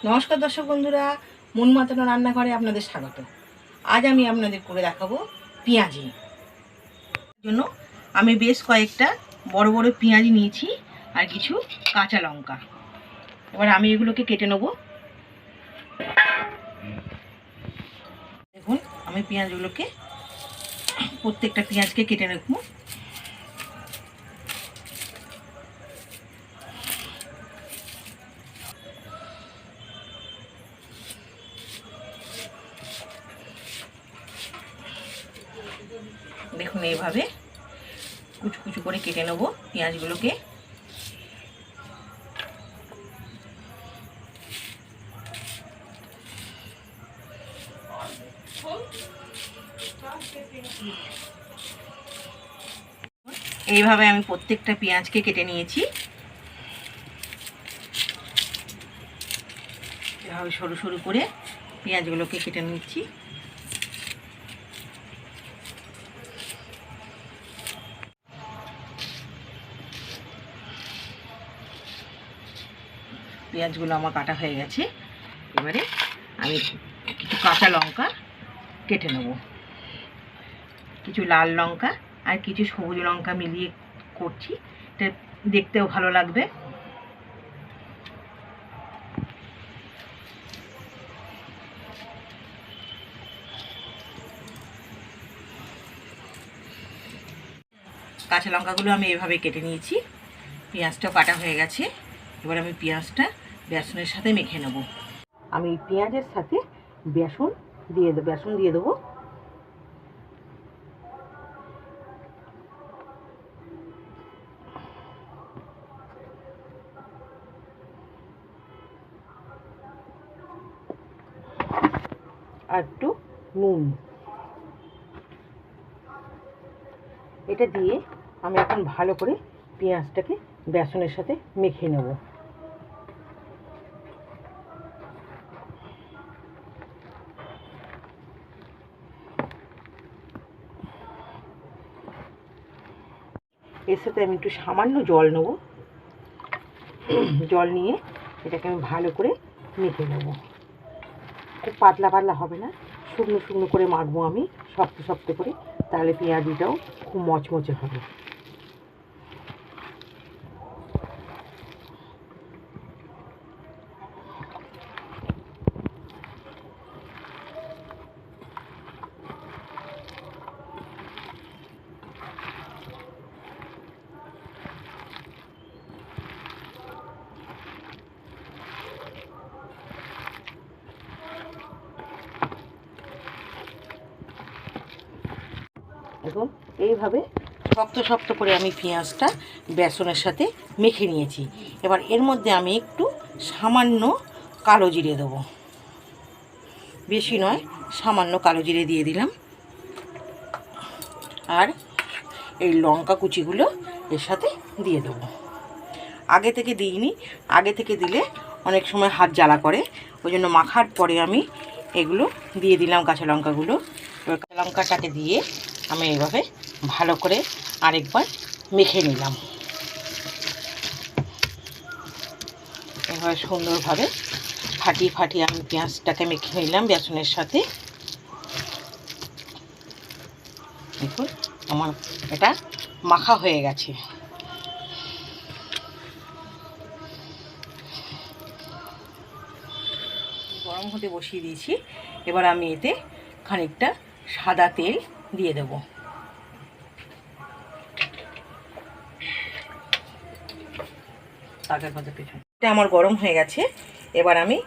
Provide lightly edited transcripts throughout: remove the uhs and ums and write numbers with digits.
নমস্কার দর্শক বন্ধুরা, মন মাতানো রান্নাঘরে আপনাদের স্বাগত। আজ আমি আপনাদের করে দেখাবো পেঁয়াজি জন্য। আমি বেশ কয়েকটা বড় বড় পেঁয়াজি নিয়েছি আর কিছু কাঁচা লঙ্কা। এবার আমি এগুলোকে কেটে নেব। দেখুন, আমি পেঁয়াজগুলোকে প্রত্যেকটা পেঁয়াজকে কেটে নেব। দেখুন, এইভাবে কুচু কুচু করে কেটে নেব পেঁয়াজগুলোকে। এইভাবে আমি প্রত্যেকটা পেঁয়াজকে কেটে নিয়েছি। এভাবে সরু সরু করে পেঁয়াজগুলোকে কেটে নিচ্ছি। পেঁয়াজগুলো আমার কাটা হয়ে গেছে। এবারে আমি কিছু কাঁচা লঙ্কা কেটে নেব, কিছু লাল লঙ্কা আর কিছু সবুজ লঙ্কা মিলিয়ে করছি, এটা দেখতেও ভালো লাগবে। কাঁচা লঙ্কাগুলো আমি এভাবে কেটে নিয়েছি, পেঁয়াজটাও কাটা হয়ে গেছে। এবার আমি পেঁয়াজটা বেসনের সাথে মেখে নেব। আমি পেঁয়াজের সাথে বেসন দিয়ে দেবো। আর একটু নুন। এটা দিয়ে আমি এখন ভালো করে পেঁয়াজটাকে বেসনের সাথে মেখে নেব। এর সাথে আমি একটু সামান্য জল নেব। জল নিয়ে এটাকে আমি ভালো করে মেখে নেব। খুব পাতলা পাতলা হবে না, শুকনো শুকনো করে মাখবো আমি, শক্ত শক্ত করে, তাহলে পেঁয়াজিটাও খুব মচমচে হবে। এবং এইভাবে শক্ত শক্ত করে আমি পেঁয়াজটা বেসনের সাথে মেখে নিয়েছি। এবার এর মধ্যে আমি একটু সামান্য কালো জিরে দেবো, বেশি নয়, সামান্য কালো জিরে দিয়ে দিলাম। আর এই লঙ্কা কুচিগুলো এর সাথে দিয়ে দেবো। আগে থেকে দিইনি, আগে থেকে দিলে অনেক সময় হাত জ্বালা করে, ওই জন্য মাখার পরে আমি এগুলো দিয়ে দিলাম, কাঁচা লঙ্কাগুলো। এবার কাঁচা লঙ্কাটাকে দিয়ে আমি এইভাবে ভালো করে আরেকবার মেখে নিলাম। এভাবে সুন্দরভাবে ফাটিয়ে ফাটিয়ে আমি পেঁয়াজটাকে মেখে নিলাম বেসনের সাথে। দেখুন, আমার এটা মাখা হয়ে গেছে। গরম হতে বসিয়ে দিয়েছি। এবার আমি এতে খানিকটা সাদা তেল দিয়ে দেব। এটা আমার গরম হয়ে গেছে। এবার আমি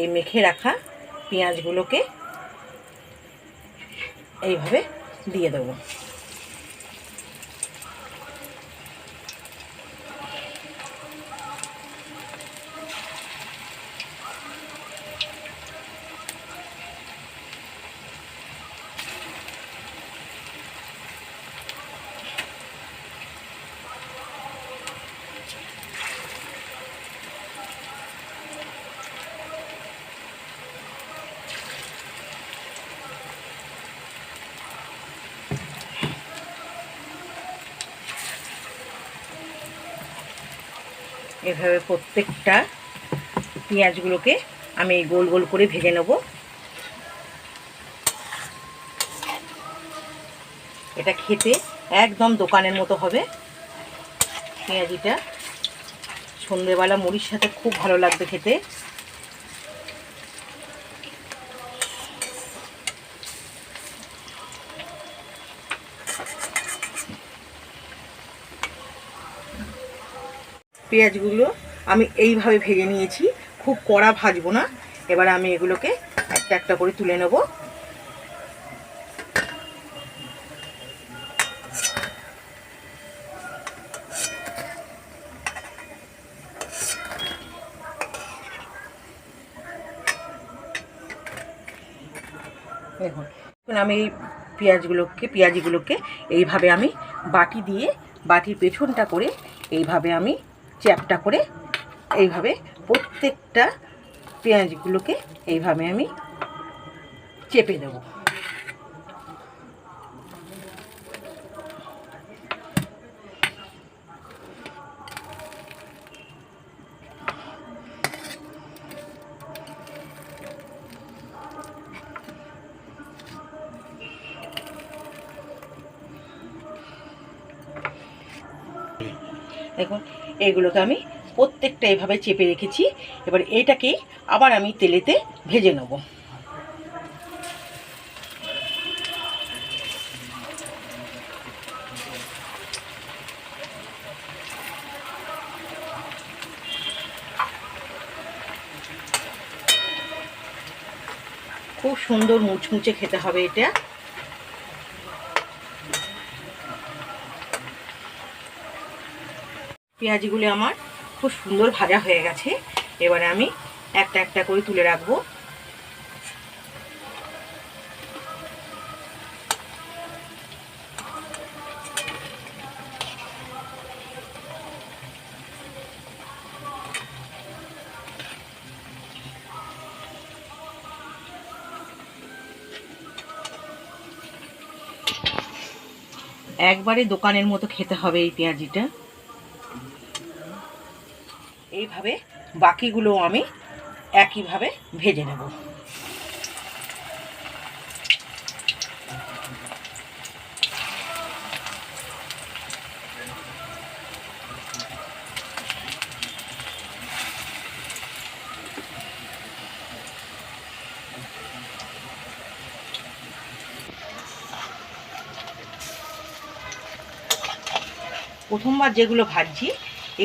এই মেখে রাখা পেঁয়াজগুলোকে এইভাবে দিয়ে দেবো। এভাবে প্রত্যেকটা পেঁয়াজগুলোকে আমি এই গোল গোল করে ভেজে নেব। এটা খেতে একদম দোকানের মতো হবে। পেঁয়াজিটা সন্ধ্যেবেলা মুড়ির সাথে খুব ভালো লাগবে খেতে। পেঁয়াজগুলো আমি এইভাবে ভেজে নিয়েছি, খুব কড়া ভাজবো না। এবার আমি এগুলোকে একটা একটা করে তুলে নেব। দেখুন আমি এই পেঁয়াজিগুলোকে এইভাবে আমি বাটি দিয়ে বাটির পেছনটা করে এইভাবে আমি চ্যাপটা করে এইভাবে প্রত্যেকটা পেঁয়াজগুলোকে এইভাবে আমি চেপে দেব। দেখুন এইগুলোকে আমি প্রত্যেকটা এইভাবে চেপে রেখেছি। এবার এইটাকে আবার আমি তেলেতে ভেজে নেব। খুব সুন্দর মুচমুচে খেতে হবে এটা। পেঁয়াজগুলো আমার খুব সুন্দর ভাজা হয়ে গেছে। এবারে আমি একটা একটা করে তুলে রাখবো। একবারে দোকানের মতো খেতে হবে এই পেঁয়াজিটা। এইভাবে বাকিগুলো আমি একইভাবে ভেজে নেব। প্রথমবার যেগুলো ভাজছি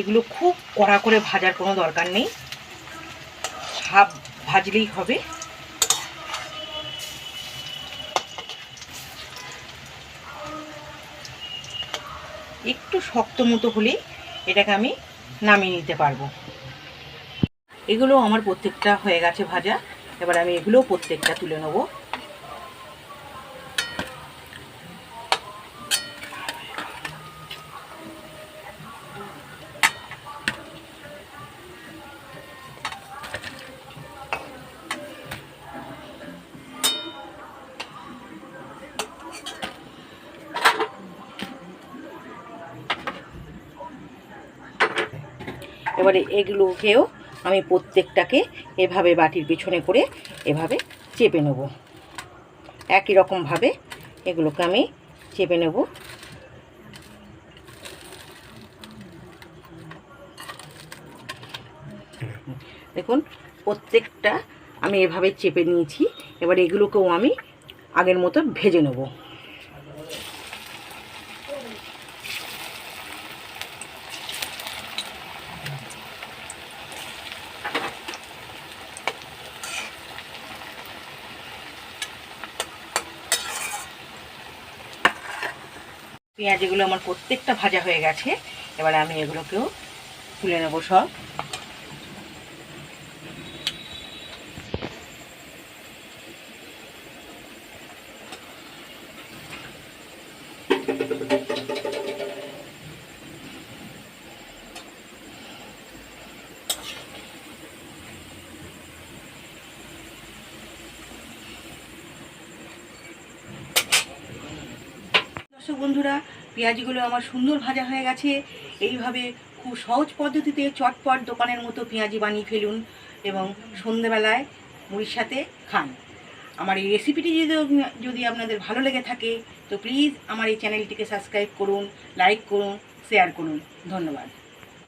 এগুলো খুব কড়া করে ভাজার কোনো দরকার নেই, হাফ ভাজলেই হবে। একটু শক্ত মতো হলেই এটাকে আমি নামিয়ে নিতে পারবো। এগুলো আমার প্রত্যেকটা হয়ে গেছে ভাজা। এবার আমি এগুলো প্রত্যেকটা তুলে নেব। এবারে এগুলোকেও আমি প্রত্যেকটাকে এভাবে বাটির পিছনে করে এভাবে চেপে নেব। একই রকমভাবে এগুলোকে আমি চেপে নেব। দেখুন প্রত্যেকটা আমি এভাবে চেপে নিয়েছি। এবার এগুলোকেও আমি আগের মতো ভেজে নেব। পেঁয়াজগুলো আমার প্রত্যেকটা ভাজা হয়ে গেছে। এবারে আমি এগুলোকেও তুলে নেব সব। দর্শক বন্ধুরা, পেঁয়াজগুলো আমার সুন্দর ভাজা হয়ে গেছে। এইভাবে খুব সহজ পদ্ধতিতে চটপট দোকানের মতো পেঁয়াজি বানিয়ে ফেলুন। এবং সন্ধেবেলায় মুড়ির সাথে খান। আমার এই রেসিপিটি যদি আপনাদের ভালো লেগে থাকে তো প্লিজ আমার এই চ্যানেলটিকে সাবস্ক্রাইব করুন, লাইক করুন, শেয়ার করুন। ধন্যবাদ।